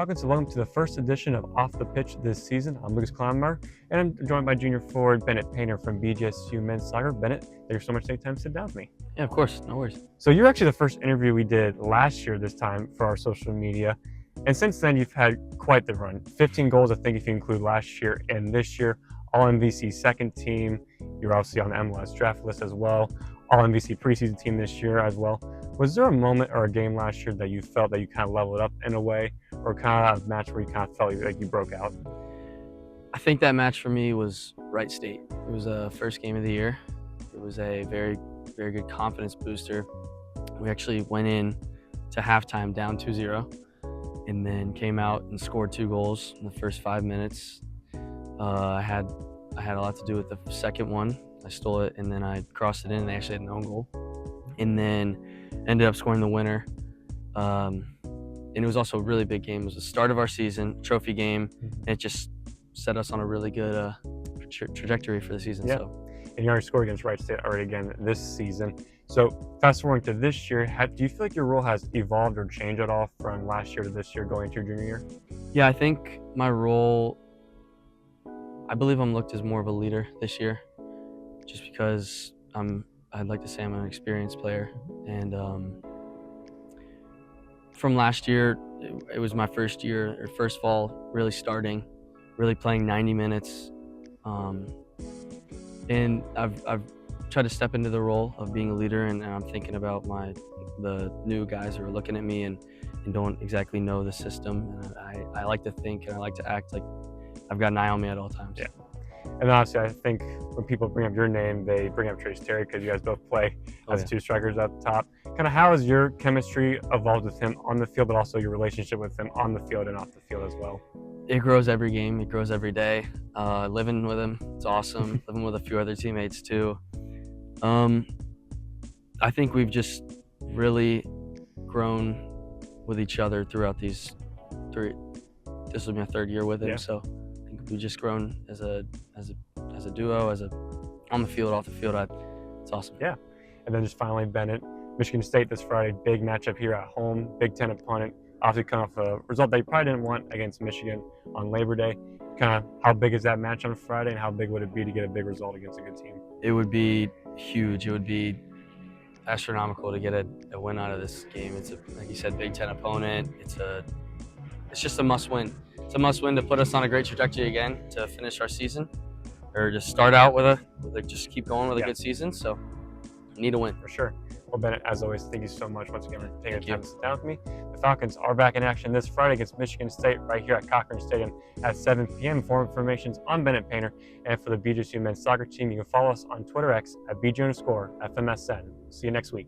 Falcons, and welcome to the first edition of Off the Pitch this season. I'm Lucas Kleimeyer, and I'm joined by junior forward Bennett Painter from BGSU men's soccer. Bennett, thank you so much for taking time to sit down with me. Yeah, of course, no worries. So you're actually the first interview we did last year this time for our social media, and since then you've had quite the run. 15 goals, I think, if you include last year and this year. All MVC second team. You're obviously on the MLS draft list as well. All MVC preseason team this year as well. Was there a moment or a game last year that you felt that you kind of leveled up in a way, or kind of a match where you kind of felt like you broke out? I think that match for me was Wright State. It was the first game of the year. It was a very, very good confidence booster. We actually went in to halftime down 2-0 and then came out and scored 2 goals in the first 5 minutes. I had a lot to do with the second one. I stole it and then I crossed it in and they actually had an own goal. And then ended up scoring the winner. And it was also a really big game. It was the start of our season, trophy game, and it just set us on a really good trajectory for the season. Yeah. So. And you already scored against Wright State already again this season. So fast forwarding to this year, do you feel like your role has evolved or changed at all from last year to this year going into your junior year? Yeah, I think my role, I believe I'm looked as more of a leader this year, just because I'd like to say I'm an experienced player. And from last year, it was my first year, or first fall, really starting, really playing 90 minutes. And I've tried to step into the role of being a leader, and I'm thinking about the new guys who are looking at me and don't exactly know the system. And I like to think and I like to act like I've got an eye on me at all times. Yeah. And honestly, I think when people bring up your name, they bring up Trace Terry because you guys both play as two strikers up top. Kind of how has your chemistry evolved with him on the field, but also your relationship with him on the field and off the field as well? It grows every game. It grows every day. Living with him, it's awesome. Living with a few other teammates too. I think we've just really grown with each other throughout these 3. This will be my 3rd year with him, yeah. So I think we've just grown as a duo, on the field, off the field. It's awesome. Yeah. And then just finally, Bennett, Michigan State this Friday, big matchup here at home, Big Ten opponent. Obviously coming off a result that you probably didn't want against Michigan on Labor Day. Kind of how big is that match on Friday, and how big would it be to get a big result against a good team? It would be huge. It would be astronomical to get a win out of this game. It's like you said, Big Ten opponent. It's just a must-win. It's a must-win to put us on a great trajectory again to finish our season, or just start out just keep going with a good season. So, need a win for sure. Well, Bennett, as always, thank you so much once again for taking the time to sit down with me. The Falcons are back in action this Friday against Michigan State right here at Cochran Stadium at 7 p.m. For information on Bennett Painter and for the BGSU men's soccer team, you can follow us on Twitter X at BG_FMSN. See you next week.